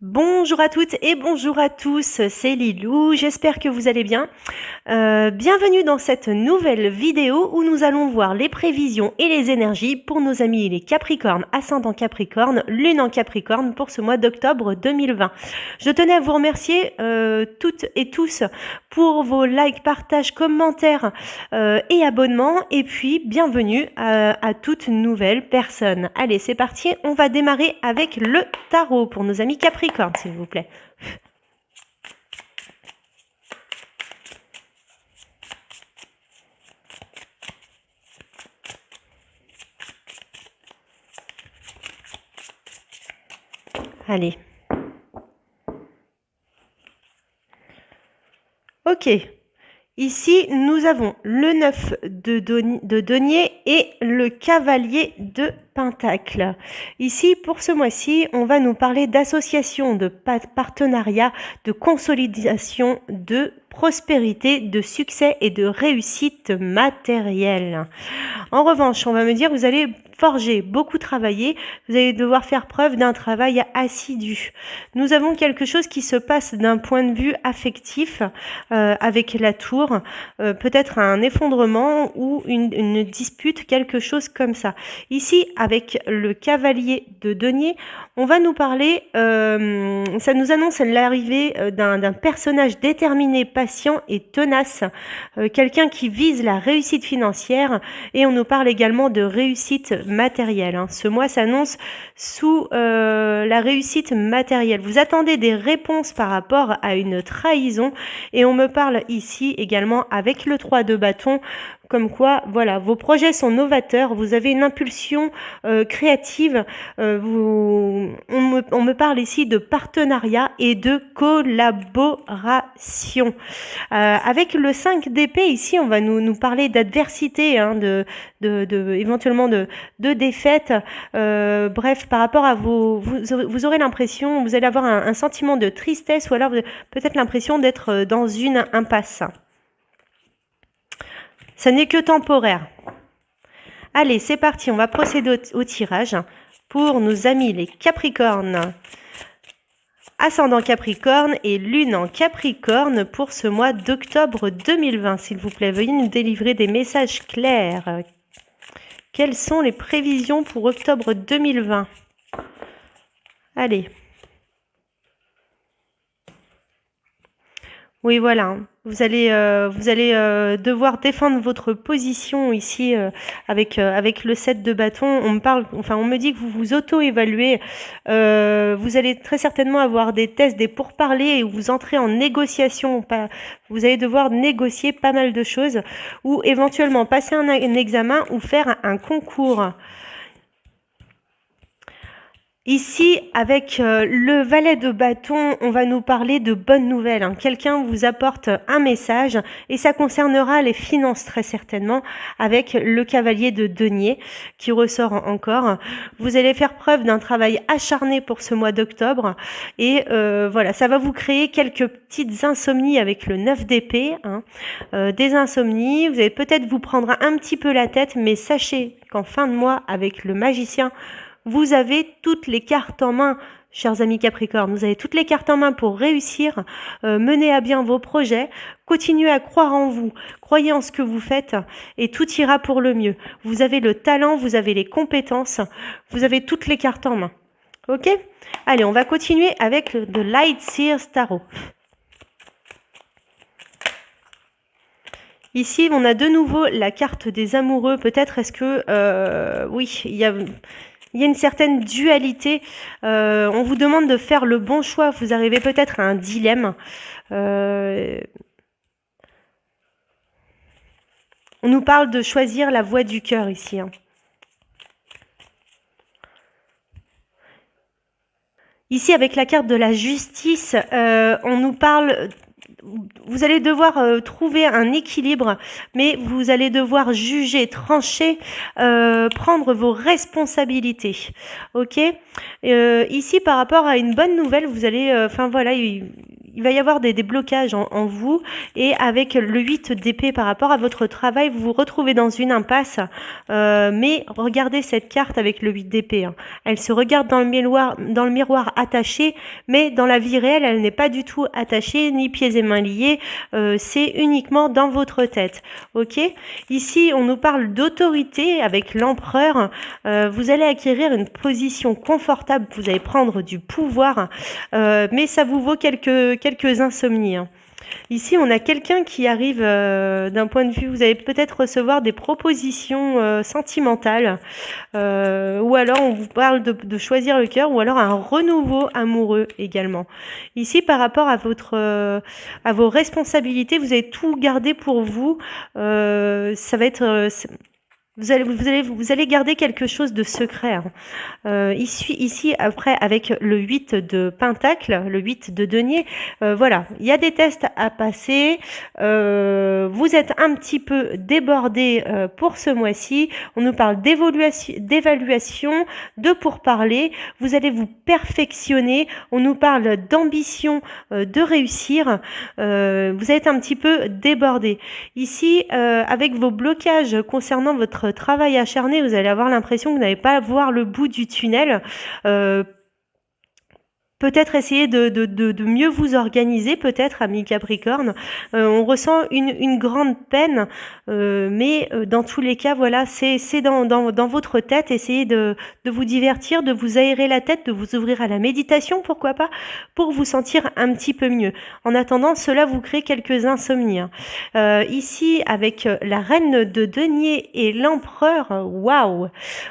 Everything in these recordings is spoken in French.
Bonjour à toutes et bonjour à tous, c'est Lilou, j'espère que vous allez bien. Bienvenue dans cette nouvelle vidéo où nous allons voir les prévisions et les énergies pour nos amis les Capricornes, ascendant Capricorne, lune en Capricorne pour ce mois d'octobre 2020. Je tenais à vous remercier toutes et tous pour vos likes, partages, commentaires et abonnements, et puis bienvenue à toute nouvelle personne. Allez, c'est parti, on va démarrer avec le tarot pour nos amis Capricorne, s'il vous plaît. Allez. Ok. Ici, nous avons le 9 de denier et le cavalier de pentacle. Ici, pour ce mois-ci, on va nous parler d'association, de partenariat, de consolidation, de prospérité, de succès et de réussite matérielle. En revanche, on va me dire, vous allez forger, beaucoup travailler, vous allez devoir faire preuve d'un travail assidu. Nous avons quelque chose qui se passe d'un point de vue affectif avec la tour, peut-être un effondrement ou une dispute, quelque chose comme ça. Ici, avec le cavalier de denier, on va nous parler, ça nous annonce l'arrivée d'un personnage déterminé, patient et tenace, quelqu'un qui vise la réussite financière, et on nous parle également de réussite matérielle. Ce mois s'annonce sous la réussite matérielle. Vous attendez des réponses par rapport à une trahison, et on me parle ici également avec le 3 de bâton, comme quoi, voilà, vos projets sont novateurs, vous avez une impulsion créative, on me parle ici de partenariat et de collaboration. Avec le 5 d'épée, ici, on va nous parler d'adversité, éventuellement de défaite. Bref, par rapport à vous aurez l'impression, vous allez avoir un sentiment de tristesse, ou alors peut-être l'impression d'être dans une impasse. Ça n'est que temporaire. Allez, c'est parti, on va procéder au tirage pour nos amis les Capricornes, ascendant Capricorne et lune en Capricorne pour ce mois d'octobre 2020. S'il vous plaît, veuillez nous délivrer des messages clairs. Quelles sont les prévisions pour octobre 2020? Allez. Oui, voilà. Vous allez devoir défendre votre position ici avec le 7 de bâton. On me dit que vous vous auto-évaluez. Vous allez très certainement avoir des tests, des pourparlers, et vous entrez en négociation. Vous allez devoir négocier pas mal de choses, ou éventuellement passer un examen ou faire un concours. Ici, avec le valet de bâton, on va nous parler de bonnes nouvelles. Quelqu'un vous apporte un message, et ça concernera les finances très certainement, avec le cavalier de denier qui ressort encore. Vous allez faire preuve d'un travail acharné pour ce mois d'octobre, et voilà, ça va vous créer quelques petites insomnies avec le 9 d'épée. Des insomnies, vous allez peut-être vous prendre un petit peu la tête, mais sachez qu'en fin de mois, avec le magicien, vous avez toutes les cartes en main, chers amis Capricorne. Vous avez toutes les cartes en main pour réussir, mener à bien vos projets, continuez à croire en vous, croyez en ce que vous faites, et tout ira pour le mieux. Vous avez le talent, vous avez les compétences, vous avez toutes les cartes en main. Ok? Allez, on va continuer avec le Light Seers Tarot. Ici, on a de nouveau la carte des amoureux. Peut-être est-ce que... oui, il y a une certaine dualité. On vous demande de faire le bon choix. Vous arrivez peut-être à un dilemme. On nous parle de choisir la voie du cœur ici. Ici, avec la carte de la justice, on nous parle... Vous allez devoir trouver un équilibre, mais vous allez devoir juger, trancher, prendre vos responsabilités. Ok? Ici, par rapport à une bonne nouvelle, vous allez... voilà, il il va y avoir des blocages en vous, et avec le 8 d'épée par rapport à votre travail, vous vous retrouvez dans une impasse, mais regardez cette carte avec le 8 d'épée, hein. Elle se regarde dans le miroir attachée, mais dans la vie réelle, elle n'est pas du tout attachée, ni pieds et mains liés, c'est uniquement dans votre tête, ok? Ici, on nous parle d'autorité avec l'empereur. Vous allez acquérir une position confortable, vous allez prendre du pouvoir, mais ça vous vaut quelques insomnies, hein. Ici, on a quelqu'un qui arrive d'un point de vue, vous allez peut-être recevoir des propositions sentimentales, ou alors on vous parle de choisir le cœur, ou alors un renouveau amoureux également. Ici, par rapport à vos responsabilités, vous allez tout garder pour vous. Ça va être vous allez garder quelque chose de secret, hein. Ici, après, avec le 8 de Pentacle, le 8 de Denier, voilà, il y a des tests à passer. Vous êtes un petit peu débordé pour ce mois-ci. On nous parle d'évaluation, de pourparlers. Vous allez vous perfectionner. On nous parle d'ambition, de réussir. Vous allez être un petit peu débordé. Ici, avec vos blocages concernant votre travail acharné, vous allez avoir l'impression que vous n'allez pas voir le bout du tunnel. Peut-être essayer de mieux vous organiser, peut-être, ami Capricorne. On ressent une grande peine, mais dans tous les cas, voilà, c'est dans votre tête. Essayez de vous divertir, de vous aérer la tête, de vous ouvrir à la méditation, pourquoi pas, pour vous sentir un petit peu mieux. En attendant, cela vous crée quelques insomnies, hein. Ici, avec la reine de denier et l'empereur, waouh!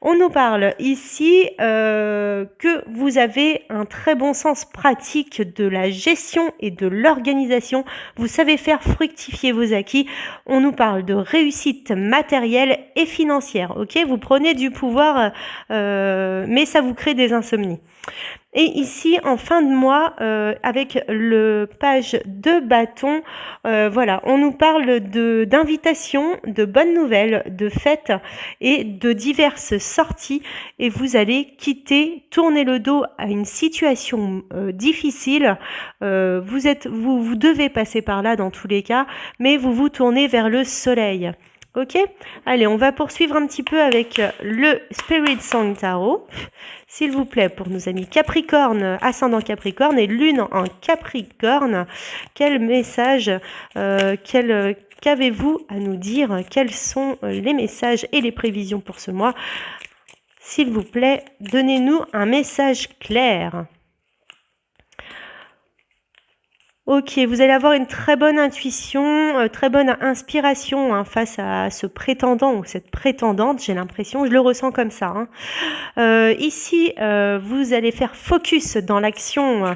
On nous parle ici que vous avez un très bon sens pratique de la gestion et de l'organisation. Vous savez faire fructifier vos acquis. On nous parle de réussite matérielle et financière. Ok, vous prenez du pouvoir, mais ça vous crée des insomnies. Et ici, en fin de mois, avec le page de bâton, voilà, on nous parle d'invitations, de bonnes nouvelles, de fêtes et de diverses sorties. Et vous allez tourner le dos à une situation difficile. Vous devez passer par là dans tous les cas, mais vous vous tournez vers le soleil. Ok, allez, on va poursuivre un petit peu avec le Spirit Song Tarot, s'il vous plaît, pour nos amis Capricorne, ascendant Capricorne et Lune en Capricorne. Quel message, qu'avez-vous à nous dire? Quels sont les messages et les prévisions pour ce mois? S'il vous plaît, donnez-nous un message clair. Ok, vous allez avoir une très bonne intuition, très bonne inspiration, hein, face à ce prétendant ou cette prétendante, j'ai l'impression, je le ressens comme ça, hein. Ici, vous allez faire focus dans l'action,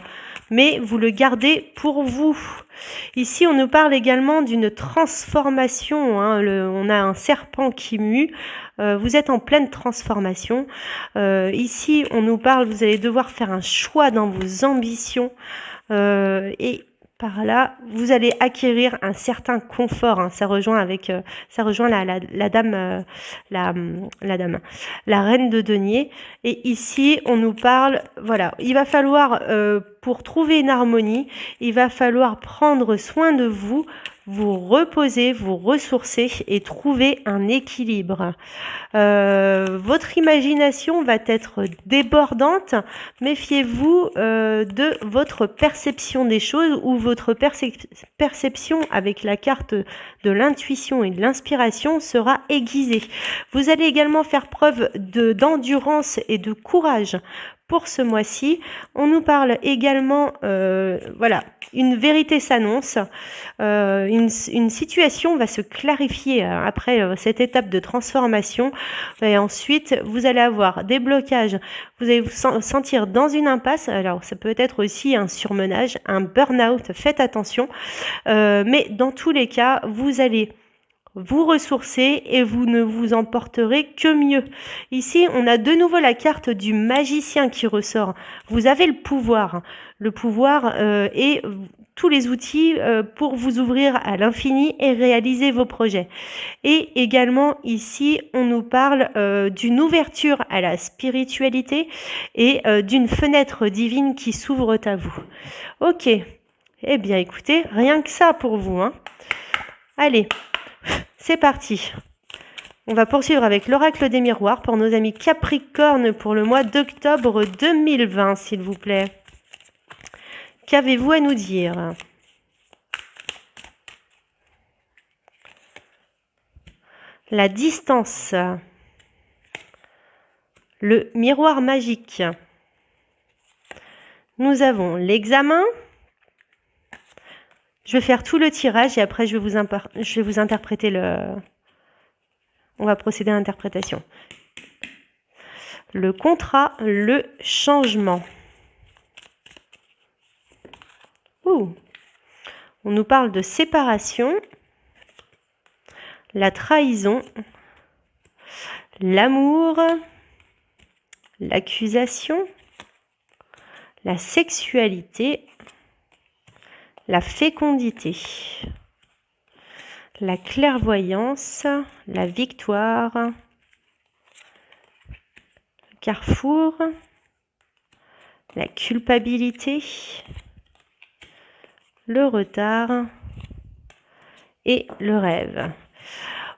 mais vous le gardez pour vous. Ici, on nous parle également d'une transformation, hein, on a un serpent qui mue, vous êtes en pleine transformation. Ici, on nous parle, vous allez devoir faire un choix dans vos ambitions, et par là, vous allez acquérir un certain confort, hein. Ça rejoint la dame, la reine de denier. Et ici, on nous parle, voilà, il va falloir, pour trouver une harmonie, il va falloir prendre soin de vous, vous reposer, vous ressourcer et trouver un équilibre. Votre imagination va être débordante. Méfiez-vous de votre perception des choses ou votre perception avec la carte de l'intuition et de l'inspiration sera aiguisée. Vous allez également faire preuve d'endurance et de courage. Pour ce mois-ci, on nous parle également, voilà, une vérité s'annonce, une situation va se clarifier après cette étape de transformation, et ensuite vous allez avoir des blocages, vous allez vous sentir dans une impasse, alors ça peut être aussi un surmenage, un burn-out, faites attention, mais dans tous les cas, vous allez vous ressourcer et vous ne vous en porterez que mieux. Ici, on a de nouveau la carte du magicien qui ressort. Vous avez le pouvoir et tous les outils pour vous ouvrir à l'infini et réaliser vos projets. Et également ici, on nous parle d'une ouverture à la spiritualité et d'une fenêtre divine qui s'ouvre à vous. Ok. Eh bien, écoutez, rien que ça pour vous, hein. Allez, c'est parti. On va poursuivre avec l'oracle des miroirs pour nos amis Capricorne pour le mois d'octobre 2020, s'il vous plaît. Qu'avez-vous à nous dire? La distance. Le miroir magique. Nous avons l'examen. Je vais faire tout le tirage et après je vais vous interpréter le... On va procéder à l'interprétation. Le contrat, le changement. Ouh. On nous parle de séparation, la trahison, l'amour, l'accusation, la sexualité, la fécondité, la clairvoyance, la victoire, le carrefour, la culpabilité, le retard et le rêve.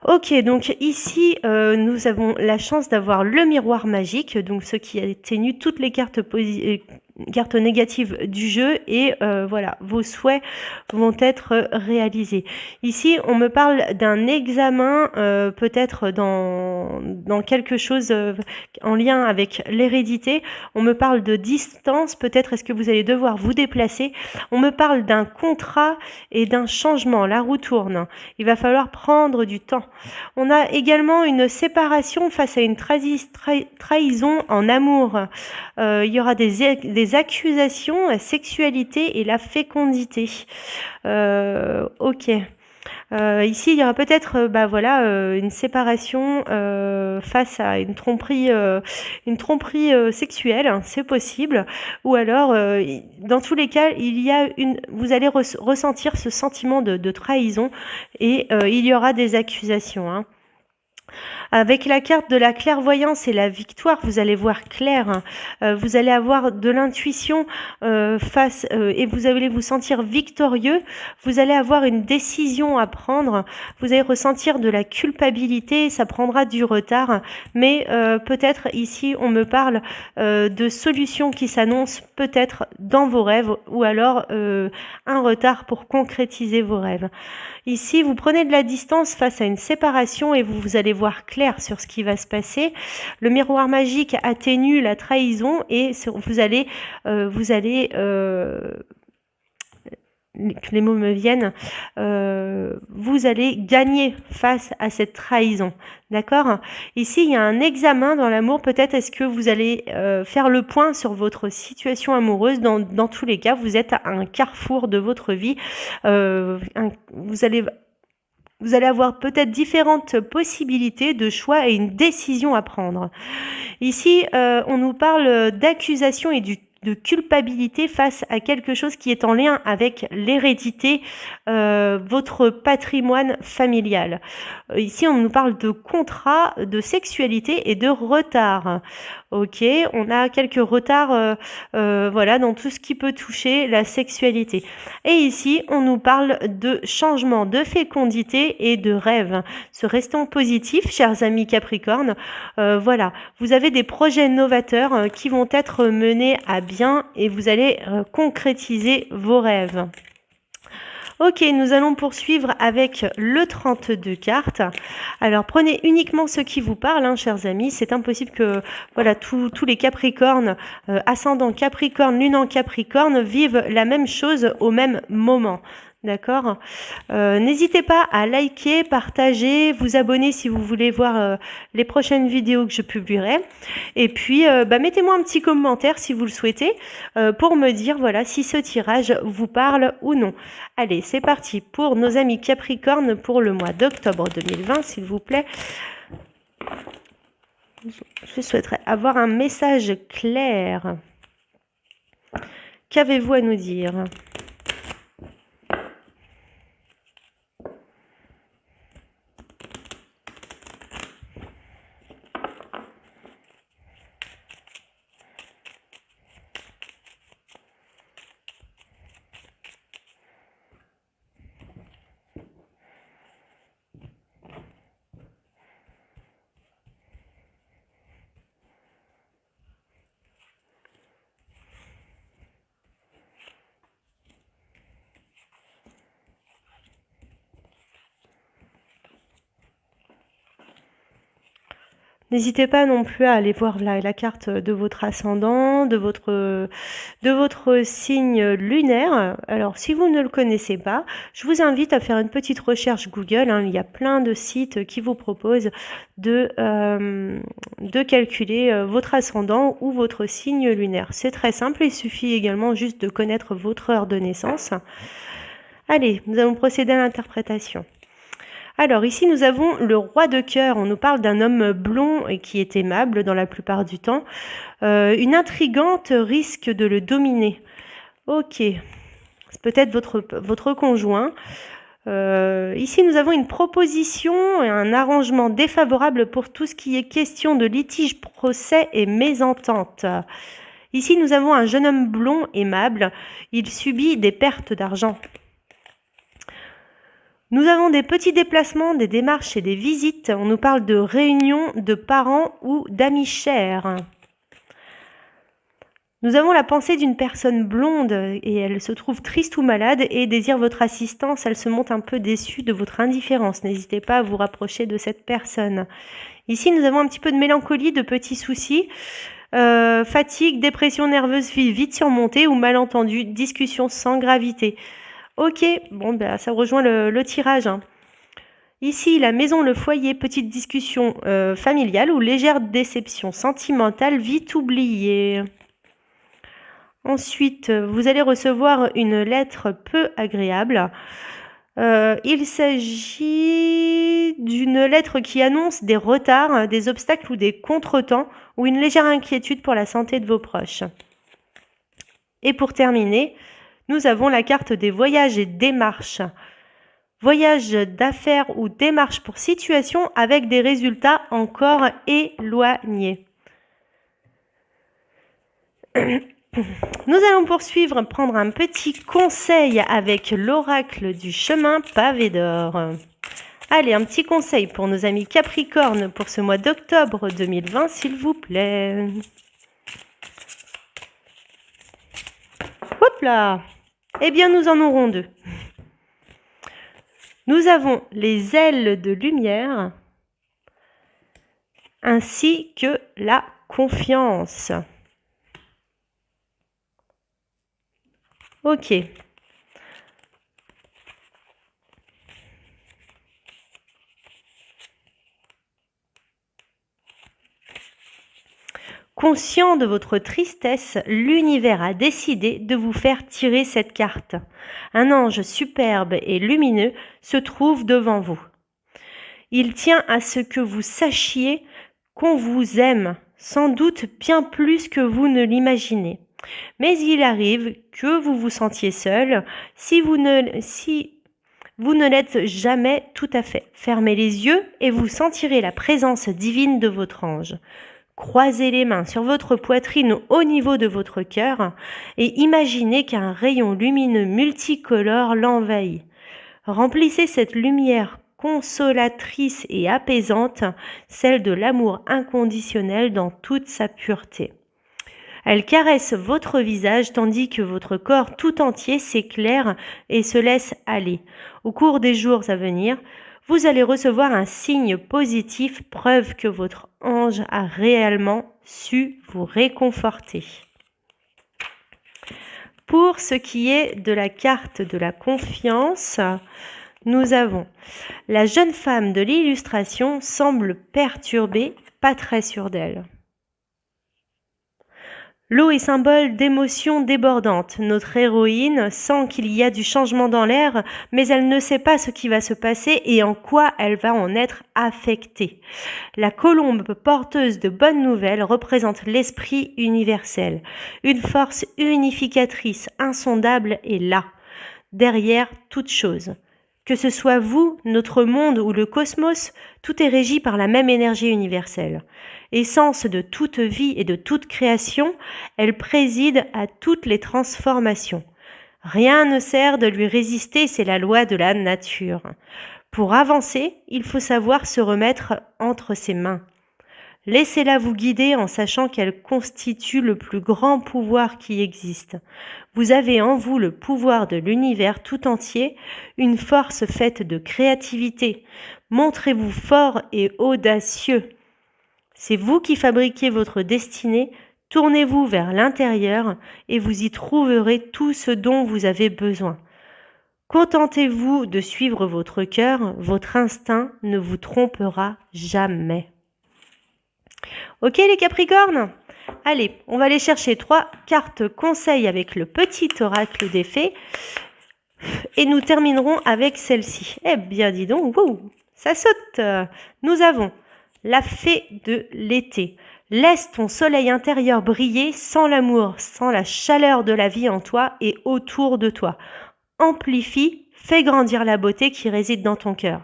Ok, donc ici, nous avons la chance d'avoir le miroir magique, donc ce qui atténue toutes les cartes négatives du jeu et voilà, vos souhaits vont être réalisés. Ici, on me parle d'un examen, peut-être dans quelque chose en lien avec l'hérédité. On me parle de distance, peut-être est-ce que vous allez devoir vous déplacer. On me parle d'un contrat et d'un changement, la roue tourne. Il va falloir prendre du temps. On a également une séparation face à une trahison en amour. Il y aura des accusations, la sexualité et la fécondité. Ok. Ici, il y aura peut-être une séparation face à une tromperie sexuelle, hein, c'est possible. Ou alors, dans tous les cas, vous allez ressentir ce sentiment de trahison et il y aura des accusations, hein. Avec la carte de la clairvoyance et la victoire, vous allez voir clair. Vous allez avoir de l'intuition et vous allez vous sentir victorieux. Vous allez avoir une décision à prendre. Vous allez ressentir de la culpabilité. Ça prendra du retard. Mais peut-être ici, on me parle de solutions qui s'annoncent peut-être dans vos rêves ou alors un retard pour concrétiser vos rêves. Ici, vous prenez de la distance face à une séparation et vous allez voir clair sur ce qui va se passer. Le miroir magique atténue la trahison et vous allez que les mots me viennent, vous allez gagner face à cette trahison, d'accord? Ici, il y a un examen dans l'amour, peut-être est-ce que vous allez faire le point sur votre situation amoureuse. Dans tous les cas, vous êtes à un carrefour de votre vie, vous allez avoir peut-être différentes possibilités de choix et une décision à prendre. Ici, on nous parle d'accusation et de culpabilité face à quelque chose qui est en lien avec l'hérédité, votre patrimoine familial. Ici, on nous parle de contrat, de sexualité et de retard. Ok, on a quelques retards voilà, dans tout ce qui peut toucher la sexualité. Et ici, on nous parle de changement, de fécondité et de rêve. Se restons positifs, chers amis Capricorne. Voilà, vous avez des projets novateurs qui vont être menés à bien et vous allez concrétiser vos rêves. Ok, nous allons poursuivre avec le 32 cartes. Alors, prenez uniquement ce qui vous parle, hein, chers amis. C'est impossible que voilà, tous les Capricornes, ascendant Capricorne, lune en Capricorne, vivent la même chose au même moment. D'accord. N'hésitez pas à liker, partager, vous abonner si vous voulez voir les prochaines vidéos que je publierai. Et puis, mettez-moi un petit commentaire si vous le souhaitez pour me dire voilà si ce tirage vous parle ou non. Allez, c'est parti pour nos amis Capricorne pour le mois d'octobre 2020, s'il vous plaît. Je souhaiterais avoir un message clair. Qu'avez-vous à nous dire ? N'hésitez pas non plus à aller voir la carte de votre ascendant, de votre signe lunaire. Alors, si vous ne le connaissez pas, je vous invite à faire une petite recherche Google, hein. Il y a plein de sites qui vous proposent de calculer votre ascendant ou votre signe lunaire. C'est très simple, il suffit également juste de connaître votre heure de naissance. Allez, nous allons procéder à l'interprétation. Alors ici nous avons le roi de cœur, on nous parle d'un homme blond et qui est aimable dans la plupart du temps. Une intrigante risque de le dominer. Ok, c'est peut-être votre conjoint. Ici nous avons une proposition et un arrangement défavorable pour tout ce qui est question de litige, procès et mésentente. Ici nous avons un jeune homme blond aimable, il subit des pertes d'argent. Nous avons des petits déplacements, des démarches et des visites. On nous parle de réunions de parents ou d'amis chers. Nous avons la pensée d'une personne blonde et elle se trouve triste ou malade et désire votre assistance. Elle se montre un peu déçue de votre indifférence. N'hésitez pas à vous rapprocher de cette personne. Ici, nous avons un petit peu de mélancolie, de petits soucis. Fatigue, dépression nerveuse vite surmontée ou malentendu, discussion sans gravité. Ok, bon, ben, ça rejoint le tirage, hein. Ici, la maison, le foyer, petite discussion familiale ou légère déception sentimentale, vite oubliée. Ensuite, vous allez recevoir une lettre peu agréable. Il s'agit d'une lettre qui annonce des retards, des obstacles ou des contretemps ou une légère inquiétude pour la santé de vos proches. Et pour terminer, nous avons la carte des voyages et démarches. Voyages d'affaires ou démarches pour situation avec des résultats encore éloignés. Nous allons poursuivre, prendre un petit conseil avec l'oracle du chemin pavé d'or. Allez, un petit conseil pour nos amis Capricorne pour ce mois d'octobre 2020, s'il vous plaît. Hop là! Eh bien, nous en aurons deux. Nous avons les ailes de lumière ainsi que la confiance. Ok. Conscient de votre tristesse, l'univers a décidé de vous faire tirer cette carte. Un ange superbe et lumineux se trouve devant vous. Il tient à ce que vous sachiez qu'on vous aime, sans doute bien plus que vous ne l'imaginez. Mais il arrive que vous vous sentiez seul si vous ne l'êtes jamais tout à fait. Fermez les yeux et vous sentirez la présence divine de votre ange. Croisez les mains sur votre poitrine au niveau de votre cœur et imaginez qu'un rayon lumineux multicolore l'envahit. Remplissez cette lumière consolatrice et apaisante, celle de l'amour inconditionnel dans toute sa pureté. Elle caresse votre visage tandis que votre corps tout entier s'éclaire et se laisse aller. Au cours des jours à venir, vous allez recevoir un signe positif, preuve que votre ange a réellement su vous réconforter. Pour ce qui est de la carte de la confiance, nous avons la jeune femme de l'illustration semble perturbée, pas très sûre d'elle. L'eau est symbole d'émotions débordantes. Notre héroïne sent qu'il y a du changement dans l'air, mais elle ne sait pas ce qui va se passer et en quoi elle va en être affectée. La colombe porteuse de bonnes nouvelles représente l'esprit universel. Une force unificatrice, insondable est là, derrière toute chose. Que ce soit vous, notre monde ou le cosmos, tout est régi par la même énergie universelle. Essence de toute vie et de toute création, elle préside à toutes les transformations. Rien ne sert de lui résister, c'est la loi de la nature. Pour avancer, il faut savoir se remettre entre ses mains. Laissez-la vous guider en sachant qu'elle constitue le plus grand pouvoir qui existe. Vous avez en vous le pouvoir de l'univers tout entier, une force faite de créativité. Montrez-vous fort et audacieux. C'est vous qui fabriquez votre destinée. Tournez-vous vers l'intérieur et vous y trouverez tout ce dont vous avez besoin. Contentez-vous de suivre votre cœur, votre instinct ne vous trompera jamais. Ok les Capricornes? Allez, on va aller chercher 3 cartes conseils avec le petit oracle des fées et nous terminerons avec celle-ci. Eh bien dis donc, wow, ça saute. Nous avons la fée de l'été. Laisse ton soleil intérieur briller sans l'amour, sans la chaleur de la vie en toi et autour de toi. Amplifie, fais grandir la beauté qui réside dans ton cœur.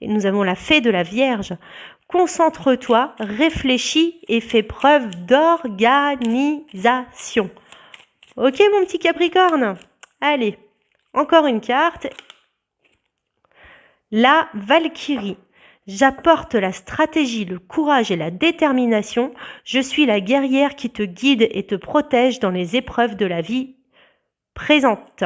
Et nous avons la fée de la Vierge. Concentre-toi, réfléchis et fais preuve d'organisation. Ok mon petit Capricorne? Allez, encore une carte. La Valkyrie. J'apporte la stratégie, le courage et la détermination. Je suis la guerrière qui te guide et te protège dans les épreuves de la vie présente.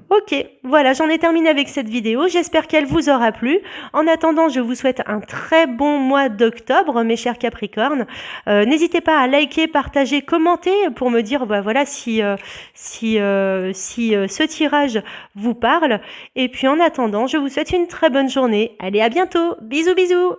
Ok, voilà, j'en ai terminé avec cette vidéo. J'espère qu'elle vous aura plu. En attendant, je vous souhaite un très bon mois d'octobre, mes chers Capricornes. N'hésitez pas à liker, partager, commenter pour me dire voilà, si ce tirage vous parle. Et puis en attendant, je vous souhaite une très bonne journée. Allez, à bientôt. Bisous, bisous.